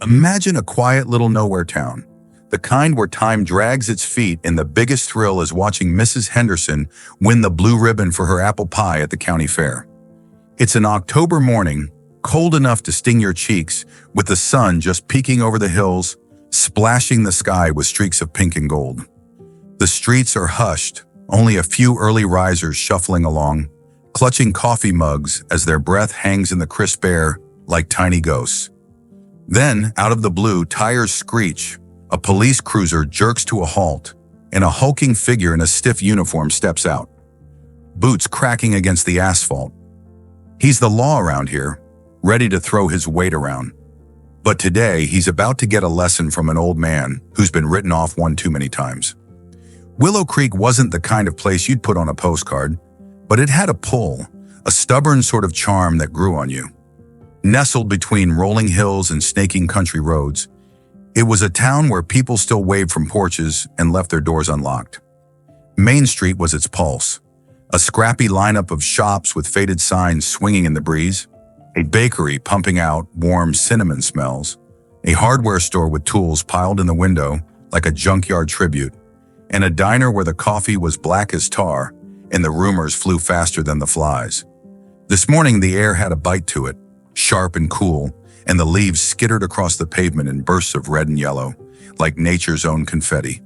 Imagine a quiet little nowhere town, the kind where time drags its feet and the biggest thrill is watching Mrs. Henderson win the blue ribbon for her apple pie at the county fair. It's an October morning, cold enough to sting your cheeks, with the sun just peeking over the hills, splashing the sky with streaks of pink and gold. The streets are hushed, only a few early risers shuffling along, clutching coffee mugs as their breath hangs in the crisp air like tiny ghosts. Then, out of the blue, tires screech, a police cruiser jerks to a halt, and a hulking figure in a stiff uniform steps out, boots cracking against the asphalt. He's the law around here, ready to throw his weight around. But today, he's about to get a lesson from an old man who's been written off one too many times. Willow Creek wasn't the kind of place you'd put on a postcard, but it had a pull, a stubborn sort of charm that grew on you. Nestled between rolling hills and snaking country roads, it was a town where people still waved from porches and left their doors unlocked. Main Street was its pulse, a scrappy lineup of shops with faded signs swinging in the breeze, a bakery pumping out warm cinnamon smells, a hardware store with tools piled in the window like a junkyard tribute, and a diner where the coffee was black as tar and the rumors flew faster than the flies. This morning the air had a bite to it, sharp and cool, and the leaves skittered across the pavement in bursts of red and yellow, like nature's own confetti.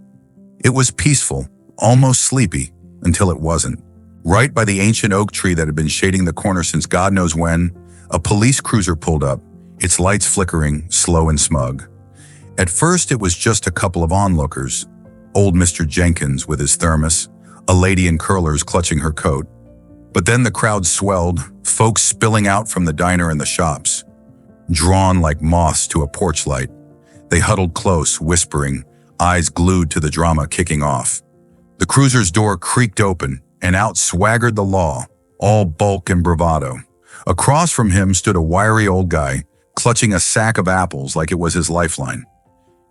It was peaceful, almost sleepy, until it wasn't. Right by the ancient oak tree that had been shading the corner since God knows when, a police cruiser pulled up, its lights flickering, slow and smug. At first it was just a couple of onlookers, old Mr. Jenkins with his thermos, a lady in curlers clutching her coat. But then the crowd swelled, folks spilling out from the diner and the shops. Drawn like moths to a porch light, they huddled close, whispering, eyes glued to the drama kicking off. The cruiser's door creaked open, and out swaggered the law, all bulk and bravado. Across from him stood a wiry old guy, clutching a sack of apples like it was his lifeline.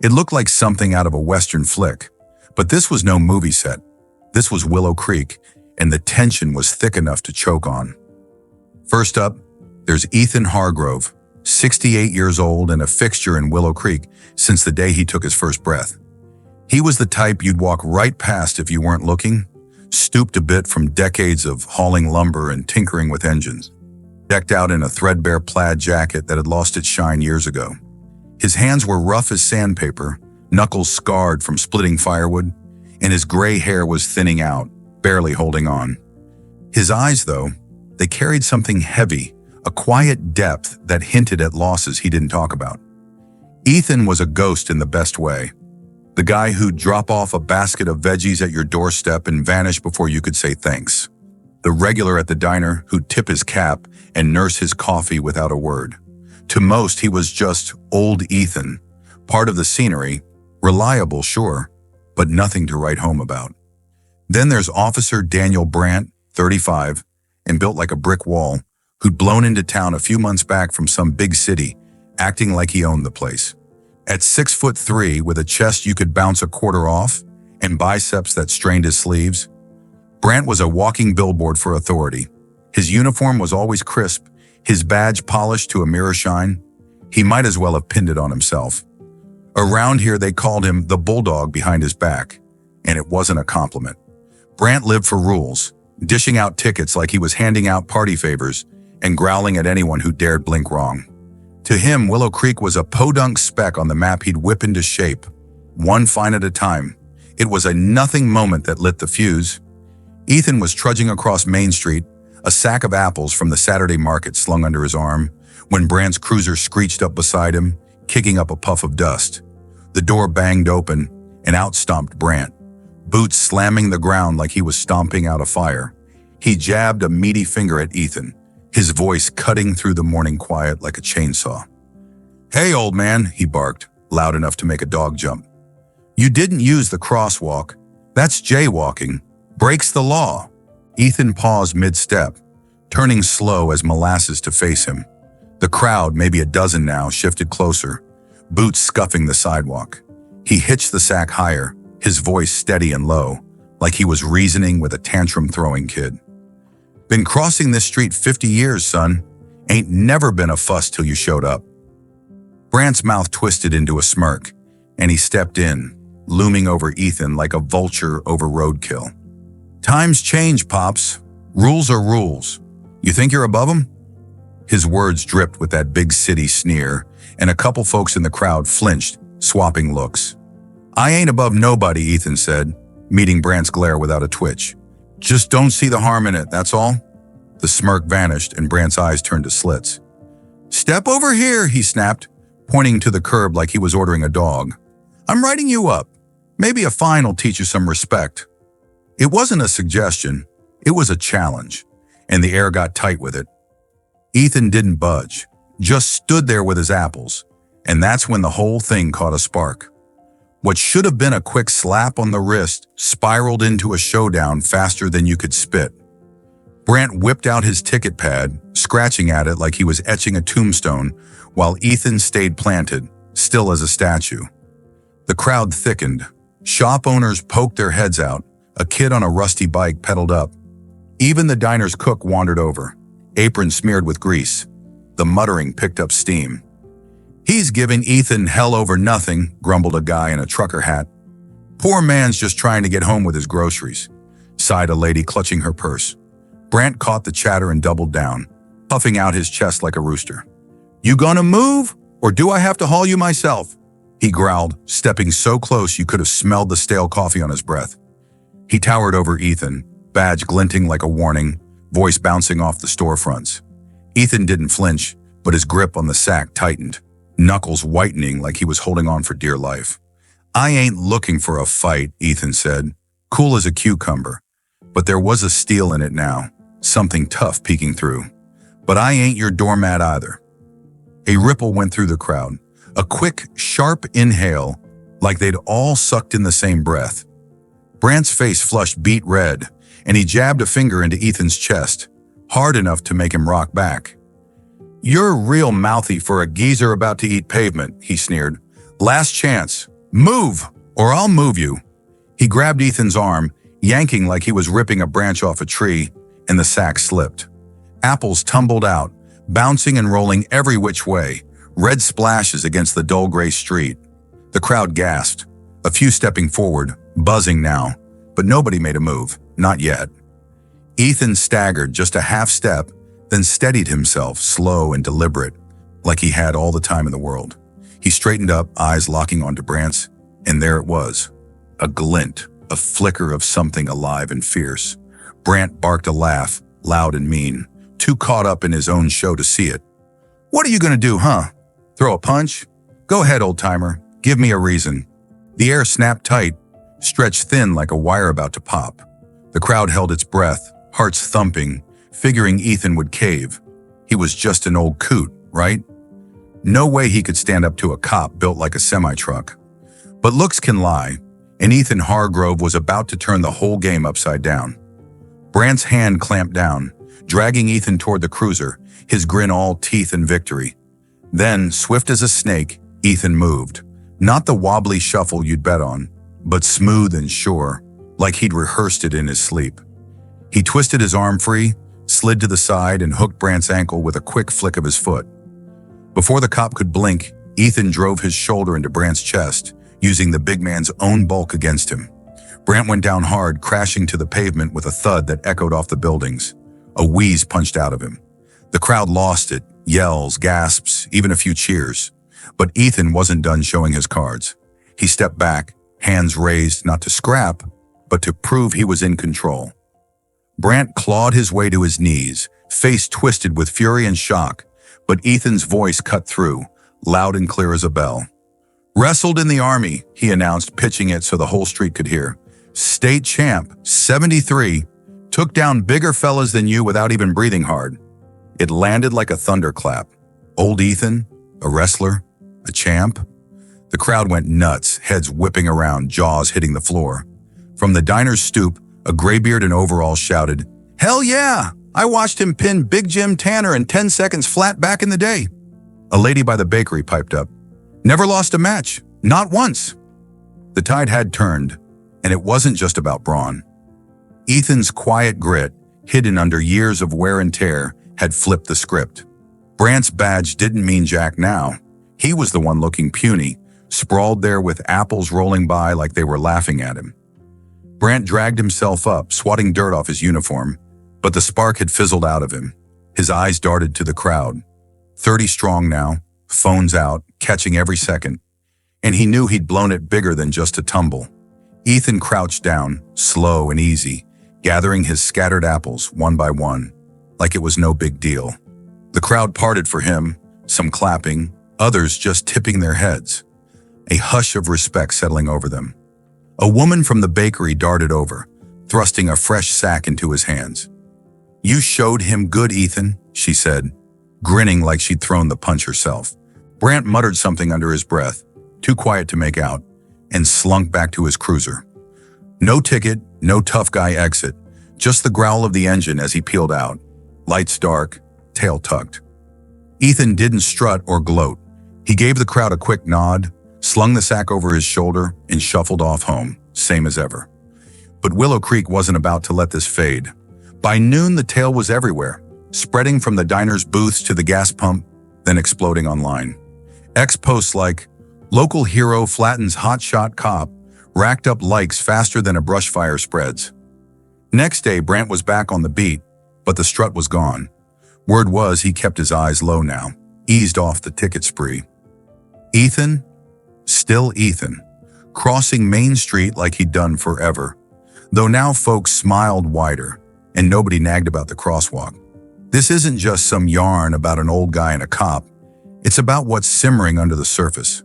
It looked like something out of a Western flick, but this was no movie set. This was Willow Creek, and the tension was thick enough to choke on. First up, there's Ethan Hargrove, 68 years old and a fixture in Willow Creek since the day he took his first breath. He was the type you'd walk right past if you weren't looking, stooped a bit from decades of hauling lumber and tinkering with engines, decked out in a threadbare plaid jacket that had lost its shine years ago. His hands were rough as sandpaper, knuckles scarred from splitting firewood, and his gray hair was thinning out, barely holding on. His eyes, though, they carried something heavy, a quiet depth that hinted at losses he didn't talk about. Ethan was a ghost in the best way. The guy who'd drop off a basket of veggies at your doorstep and vanish before you could say thanks. The regular at the diner who'd tip his cap and nurse his coffee without a word. To most, he was just old Ethan, part of the scenery, reliable, sure, but nothing to write home about. Then there's Officer Daniel Brandt, 35, and built like a brick wall, who'd blown into town a few months back from some big city, acting like he owned the place. At 6'3", with a chest you could bounce a quarter off and biceps that strained his sleeves, Brandt was a walking billboard for authority. His uniform was always crisp, his badge polished to a mirror shine. He might as well have pinned it on himself. Around here they called him the bulldog behind his back, and it wasn't a compliment. Brandt lived for rules, dishing out tickets like he was handing out party favors and growling at anyone who dared blink wrong. To him, Willow Creek was a podunk speck on the map he'd whip into shape, one fine at a time. It was a nothing moment that lit the fuse. Ethan was trudging across Main Street, a sack of apples from the Saturday market slung under his arm, when Brandt's cruiser screeched up beside him, kicking up a puff of dust. The door banged open, and out stomped Brandt, boots slamming the ground like he was stomping out a fire. He jabbed a meaty finger at Ethan, his voice cutting through the morning quiet like a chainsaw. "Hey, old man," he barked, loud enough to make a dog jump. "You didn't use the crosswalk. That's jaywalking. Breaks the law." Ethan paused mid-step, turning slow as molasses to face him. The crowd, maybe a dozen now, shifted closer, boots scuffing the sidewalk. He hitched the sack higher, his voice steady and low, like he was reasoning with a tantrum-throwing kid. "Been crossing this street 50 years, son. Ain't never been a fuss till you showed up." Brant's mouth twisted into a smirk, and he stepped in, looming over Ethan like a vulture over roadkill. Times change, Pops. Rules are rules. You think you're above them? His words dripped with that big city sneer, and a couple folks in the crowd flinched, swapping looks. I ain't above nobody, Ethan said, meeting Brant's glare without a twitch. Just don't see the harm in it, that's all. The smirk vanished and Brant's eyes turned to slits. Step over here, he snapped, pointing to the curb like he was ordering a dog. I'm writing you up. Maybe a fine will teach you some respect. It wasn't a suggestion, it was a challenge, and the air got tight with it. Ethan didn't budge, just stood there with his apples, and that's when the whole thing caught a spark. What should have been a quick slap on the wrist spiraled into a showdown faster than you could spit. Brant whipped out his ticket pad, scratching at it like he was etching a tombstone, while Ethan stayed planted, still as a statue. The crowd thickened. Shop owners poked their heads out. A kid on a rusty bike pedaled up. Even the diner's cook wandered over, apron smeared with grease. The muttering picked up steam. He's giving Ethan hell over nothing, grumbled a guy in a trucker hat. Poor man's just trying to get home with his groceries, sighed a lady clutching her purse. Brant caught the chatter and doubled down, puffing out his chest like a rooster. You gonna move, or do I have to haul you myself? He growled, stepping so close you could have smelled the stale coffee on his breath. He towered over Ethan, badge glinting like a warning, voice bouncing off the storefronts. Ethan didn't flinch, but his grip on the sack tightened, knuckles whitening like he was holding on for dear life. I ain't looking for a fight, Ethan said, cool as a cucumber. But there was a steel in it now, something tough peeking through. But I ain't your doormat either. A ripple went through the crowd, a quick, sharp inhale, like they'd all sucked in the same breath. Brant's face flushed beet red, and he jabbed a finger into Ethan's chest, hard enough to make him rock back. You're real mouthy for a geezer about to eat pavement, he sneered. Last chance. Move, or I'll move you. He grabbed Ethan's arm, yanking like he was ripping a branch off a tree, and the sack slipped. Apples tumbled out, bouncing and rolling every which way, red splashes against the dull gray street. The crowd gasped, a few stepping forward, buzzing now, but nobody made a move, not yet. Ethan staggered just a half step, then steadied himself, slow and deliberate, like he had all the time in the world. He straightened up, eyes locking onto Brant's, and there it was, a glint, a flicker of something alive and fierce. Brant barked a laugh, loud and mean, too caught up in his own show to see it. What are you gonna do, huh? Throw a punch? Go ahead, old-timer, give me a reason. The air snapped tight, stretched thin like a wire about to pop. The crowd held its breath, hearts thumping, figuring Ethan would cave. He was just an old coot, right? No way he could stand up to a cop built like a semi-truck. But looks can lie, and Ethan Hargrove was about to turn the whole game upside down. Brant's hand clamped down, dragging Ethan toward the cruiser, his grin all teeth and victory. Then, swift as a snake, Ethan moved. Not the wobbly shuffle you'd bet on, but smooth and sure, like he'd rehearsed it in his sleep. He twisted his arm free, slid to the side, and hooked Brant's ankle with a quick flick of his foot. Before the cop could blink, Ethan drove his shoulder into Brant's chest, using the big man's own bulk against him. Brant went down hard, crashing to the pavement with a thud that echoed off the buildings. A wheeze punched out of him. The crowd lost it, yells, gasps, even a few cheers. But Ethan wasn't done showing his cards. He stepped back, hands raised not to scrap, but to prove he was in control. Brant clawed his way to his knees, face twisted with fury and shock, but Ethan's voice cut through, loud and clear as a bell. Wrestled in the Army, he announced, pitching it so the whole street could hear. State champ, 73, took down bigger fellas than you without even breathing hard. It landed like a thunderclap. Old Ethan, a wrestler, a champ. The crowd went nuts, heads whipping around, jaws hitting the floor. From the diner's stoop, a graybeard in overalls shouted, Hell yeah! I watched him pin Big Jim Tanner in 10 seconds flat back in the day. A lady by the bakery piped up. Never lost a match, not once. The tide had turned, and it wasn't just about brawn. Ethan's quiet grit, hidden under years of wear and tear, had flipped the script. Brant's badge didn't mean jack now. He was the one looking puny, sprawled there with apples rolling by like they were laughing at him. Brant dragged himself up, swatting dirt off his uniform, but the spark had fizzled out of him. His eyes darted to the crowd. 30 strong now, phones out, catching every second. And he knew he'd blown it bigger than just a tumble. Ethan crouched down, slow and easy, gathering his scattered apples one by one, like it was no big deal. The crowd parted for him, some clapping, others just tipping their heads. A hush of respect settling over them. A woman from the bakery darted over, thrusting a fresh sack into his hands. "You showed him good, Ethan," she said, grinning like she'd thrown the punch herself. Brant muttered something under his breath, too quiet to make out, and slunk back to his cruiser. No ticket, no tough guy exit, just the growl of the engine as he peeled out. Lights dark, tail tucked. Ethan didn't strut or gloat. He gave the crowd a quick nod, slung the sack over his shoulder, and shuffled off home, same as ever. But Willow Creek wasn't about to let this fade. By noon, the tale was everywhere, spreading from the diner's booths to the gas pump, then exploding online. Posts like, "Local hero flattens hotshot cop," racked up likes faster than a brush fire spreads. Next day, Brant was back on the beat, but the strut was gone. Word was he kept his eyes low now, eased off the ticket spree. Ethan? Still Ethan, crossing Main Street like he'd done forever, though now folks smiled wider, and nobody nagged about the crosswalk. This isn't just some yarn about an old guy and a cop. It's about what's simmering under the surface.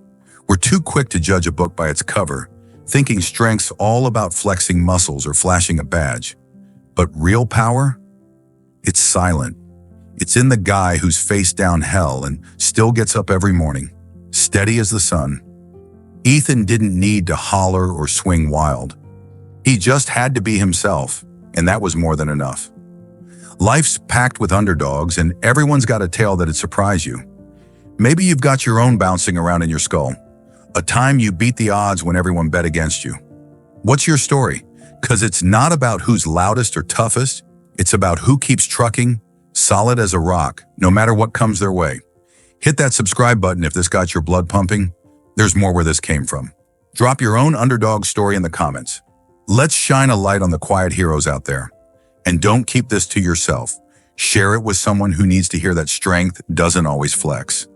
We're too quick to judge a book by its cover, thinking strength's all about flexing muscles or flashing a badge. But real power? It's silent. It's in the guy who's faced down hell and still gets up every morning, steady as the sun. Ethan didn't need to holler or swing wild. He just had to be himself, and that was more than enough. Life's packed with underdogs, and everyone's got a tale that'd surprise you. Maybe you've got your own bouncing around in your skull. A time you beat the odds when everyone bet against you. What's your story? Because it's not about who's loudest or toughest. It's about who keeps trucking, solid as a rock, no matter what comes their way. Hit that subscribe button if this got your blood pumping. There's more where this came from. Drop your own underdog story in the comments. Let's shine a light on the quiet heroes out there. And don't keep this to yourself. Share it with someone who needs to hear that strength doesn't always flex.